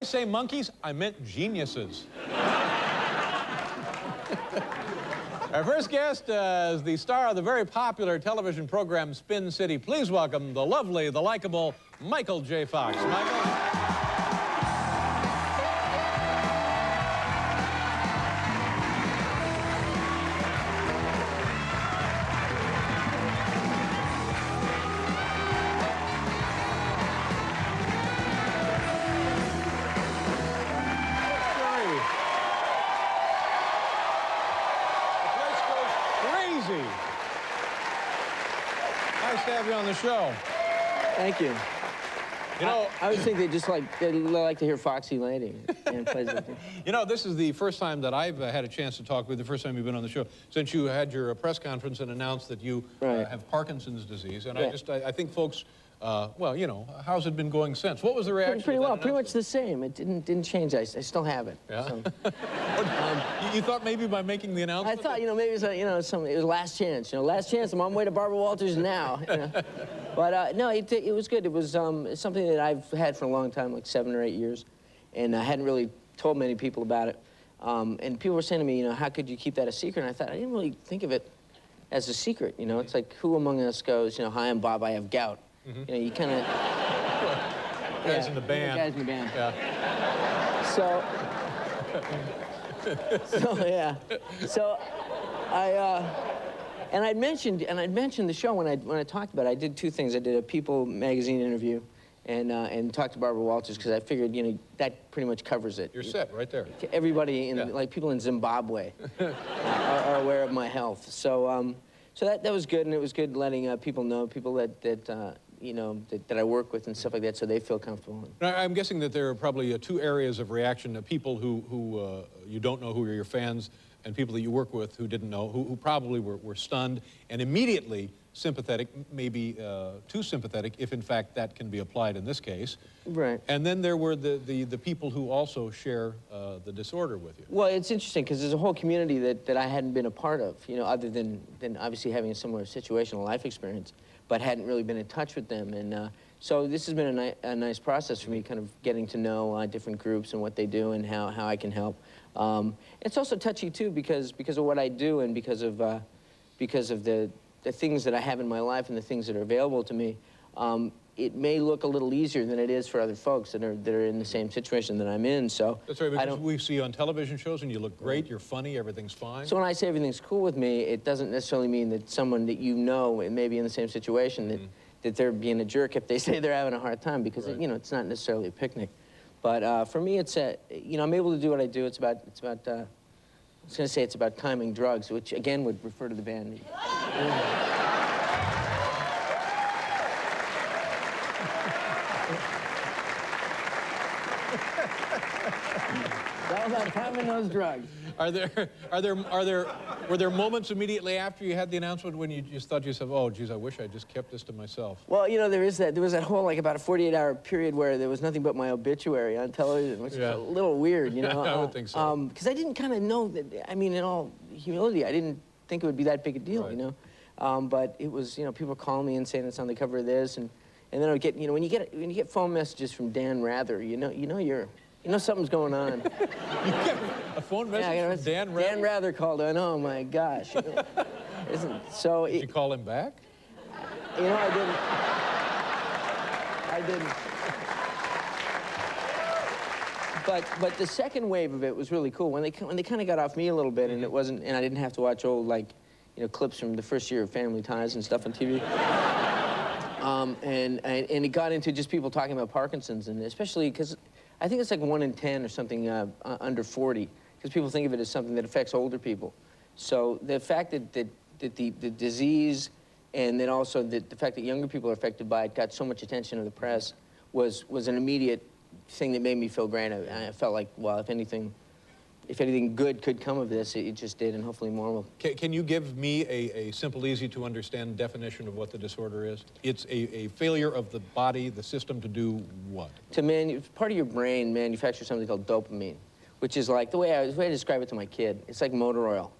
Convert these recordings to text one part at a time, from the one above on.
Say monkeys, I meant geniuses. Our first guest is the star of the very popular television program Spin City. Please welcome the lovely, the likable Michael J. Fox. Michael. Nice to have you on the show. Thank you. You know, I always think they like to hear Foxy Lady and plays it. You know, this is the first time that I've had a chance to talk with you, the first time you've been on the show, since you had your press conference and announced that you have Parkinson's disease. And I think folks, well, you know, how's it been going since? What was the reaction? Pretty well, pretty much the same. It didn't change. I still have it. Yeah. So. You thought maybe by making the announcement? I thought, you know, maybe it was, it was last chance. You know, last chance. I'm on my way to Barbara Walters now. You know? But no, it was good. It was something that I've had for a long time, like 7 or 8 years, and I hadn't really told many people about it. And people were saying to me, you know, how could you keep that a secret? And I thought, I didn't really think of it as a secret. You know, it's like, who among us goes, you know, hi, I'm Bob, I have gout. You know, you kind of... Guys in the band. Guys in the band. Yeah. So I'd mentioned the show when I talked about it. I did 2 things. I did a People magazine interview and talked to Barbara Walters because I figured, you know, that pretty much covers it. You're set right there. Everybody, like people in Zimbabwe are aware of my health. So that was good, and it was good letting people know, people that you know, that I work with and stuff like that, so they feel comfortable. Now, I'm guessing that there are probably 2 areas of reaction: people who you don't know, who are your fans, and people that you work with who didn't know, who probably were stunned and immediately sympathetic, maybe too sympathetic, if in fact that can be applied in this case. Right. And then there were the people who also share the disorder with you. Well, it's interesting because there's a whole community that I hadn't been a part of, you know, other than obviously having a similar situational life experience, but hadn't really been in touch with them. And so this has been a nice process for me, kind of getting to know different groups and what they do and how I can help. It's also touchy too because of what I do and because of the things that I have in my life and the things that are available to me. It may look a little easier than it is for other folks that are in the same situation that I'm in. So that's right, because we see you on television shows and you look great, you're funny, everything's fine. So when I say everything's cool with me, it doesn't necessarily mean that someone that you know and maybe in the same situation that they're being a jerk if they say they're having a hard time, because you know, it's not necessarily a picnic. But for me, it's you know, I'm able to do what I do. It's about I was going to say it's about timing drugs, which again would refer to the band. All about timing those drugs. Were there moments immediately after you had the announcement when you just thought to yourself, oh, geez, I wish I just kept this to myself? Well, you know, there was that whole, like, about a 48-hour period where there was nothing but my obituary on television, which is a little weird, you know? I would think so. Because I didn't kind of know that, I mean, in all humility, I didn't think it would be that big a deal, you know? But it was, you know, people calling me and saying it's on the cover of this, and then I would get, you know, when you get phone messages from Dan Rather, you know something's going on. You get a phone message from Dan Rather? Dan Rather called in. Oh my gosh. So did you call him back? You know, I didn't. But the second wave of it was really cool when they kind of got off me a little bit, and it wasn't, and I didn't have to watch old, like, you know, clips from the first year of Family Ties and stuff on TV. And it got into just people talking about Parkinson's, and especially because I think it's like 1 in 10 or something under 40, because people think of it as something that affects older people. So the fact that the disease, and then also the fact that younger people are affected by it got so much attention in the press was an immediate thing that made me feel great. I felt like, well, if anything good could come of this, it just did, and hopefully more will. Can you give me a simple, easy-to-understand definition of what the disorder is? It's a failure of the body, the system, to do what? Part of your brain manufactures something called dopamine, which is like, the way I describe it to my kid, it's like motor oil.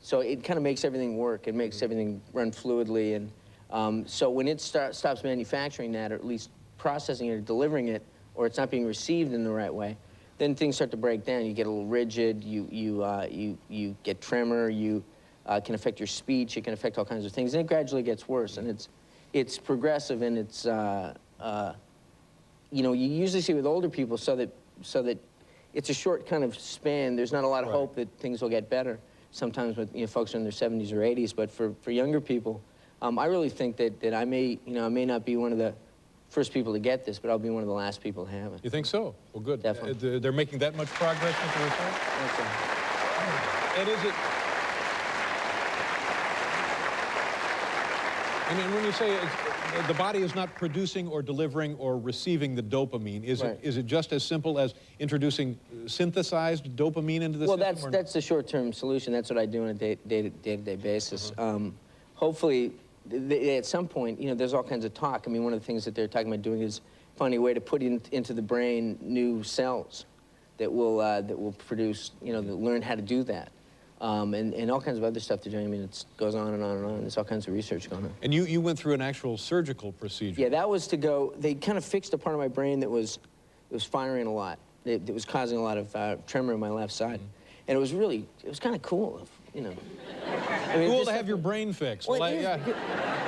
So it kind of makes everything work. It makes everything run fluidly, and so when it stops manufacturing that, or at least processing it or delivering it, or it's not being received in the right way, then things start to break down. You get a little rigid. You get tremor. You can affect your speech. It can affect all kinds of things. And it gradually gets worse. And it's progressive, and it's you know, you usually see with older people so that it's a short kind of span. There's not a lot of hope that things will get better. Sometimes with, you know, folks in their 70s or 80s, but for younger people, I really think that I may not be one of the first people to get this, but I'll be one of the last people to have it. You think so? Well, good. Definitely. They're making that much progress with the research? Okay. And is it... And when you say the body is not producing or delivering or receiving the dopamine, is it just as simple as introducing synthesized dopamine into the system? Well, that's the short-term solution. That's what I do on a day-to-day basis. Hopefully, at some point, you know, there's all kinds of talk. I mean, one of the things that they're talking about doing is finding a way to put into the brain new cells that will produce, you know, that learn how to do that. And all kinds of other stuff they're doing. I mean, it goes on and on and on. There's all kinds of research going on. And you went through an actual surgical procedure. Yeah, that was to go, they kind of fixed a part of my brain that was firing a lot. It was causing a lot of tremor on my left side. And it was kind of cool, you know. I mean, cool to have your brain fixed. Well,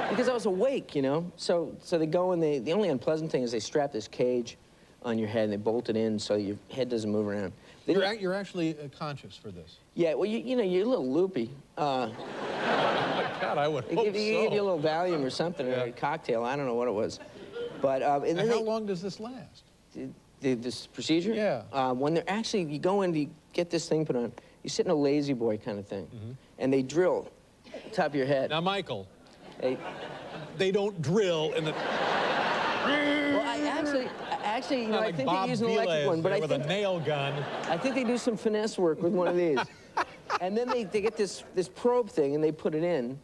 because I was awake, you know. So they go and the only unpleasant thing is they strap this cage on your head and they bolt it in so your head doesn't move around. You're actually conscious for this. Yeah, well, you know, you're a little loopy. Oh my God, I would hope so. They give you a little Valium or something, or a cocktail. I don't know what it was. But and how long does this last? This procedure? Yeah. When they're actually, you go in, you get this thing put on, you sit in a lazy boy kind of thing, and they drill top of your head. Now, Michael, they don't drill in the... Well, actually, you know, like I think Bob they use an electric one, but with a nail gun. I think they do some finesse work with one of these. And then they get this probe thing, and they put it in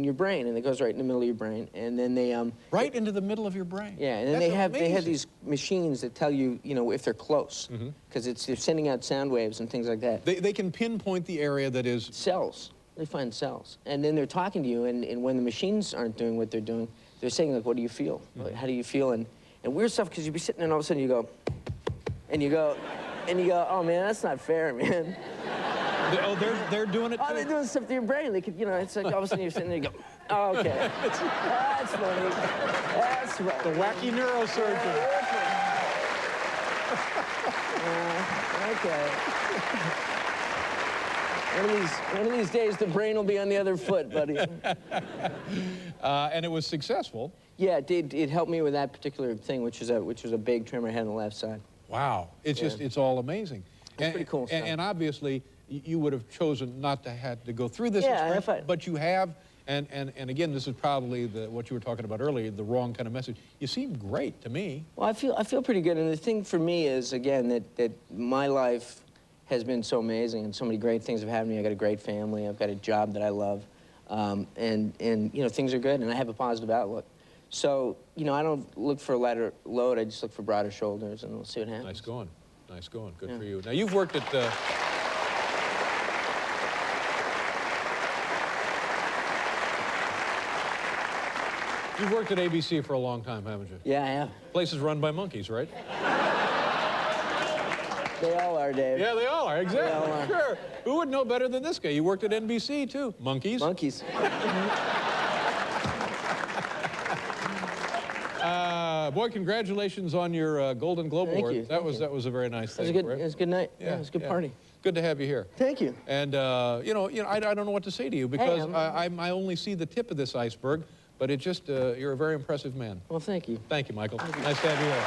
your brain, and it goes right in the middle of your brain. And then they right into the middle of your brain. Yeah, and then they have these machines that tell you, you know, if they're close, because they're sending out sound waves and things like that. They can pinpoint the area that is cells. They find cells, and then they're talking to you. And when the machines aren't doing what they're doing, they're saying, like, "What do you feel? How do you feel?" And weird stuff, because you'd be sitting there and all of a sudden you go, "Oh man, that's not fair, man." They're doing it too? Oh, they're doing stuff to your brain. They could, you know, it's like all of a sudden you're sitting there and you go, "Oh, okay, that's funny, that's right." The wacky neurosurgeon. Okay. One of these days, the brain will be on the other foot, buddy. And it was successful. Yeah, it helped me with that particular thing, which was a big tremor I had on the left side. Wow, it's all amazing. It's pretty cool stuff. And obviously, you would have chosen not to have to go through this experience, but you have. And again, this is probably what you were talking about earlier, the wrong kind of message. You seem great to me. Well, I feel pretty good, and the thing for me is, again, that my life has been so amazing, and so many great things have happened to me. I got a great family. I've got a job that I love, and you know, things are good, and I have a positive outlook. So, you know, I don't look for a lighter load. I just look for broader shoulders, and we'll see what happens. Nice going. Nice going. Good for you. Now, you've worked at... You've worked at ABC for a long time, haven't you? Yeah, I have. Place is run by monkeys, right? They all are, Dave. Yeah, they all are, exactly. They all are. Sure. Who would know better than this guy? You worked at NBC, too. Monkeys. Monkeys. Boy, congratulations on your Golden Globe Award. Thank you. That was a very nice thing. It was a good night. Yeah, it was a good party. Good to have you here. Thank you. And you know, I don't know what to say to you, because I only see the tip of this iceberg, but it just you're a very impressive man. Well, thank you. Thank you, Michael. Nice to have you here.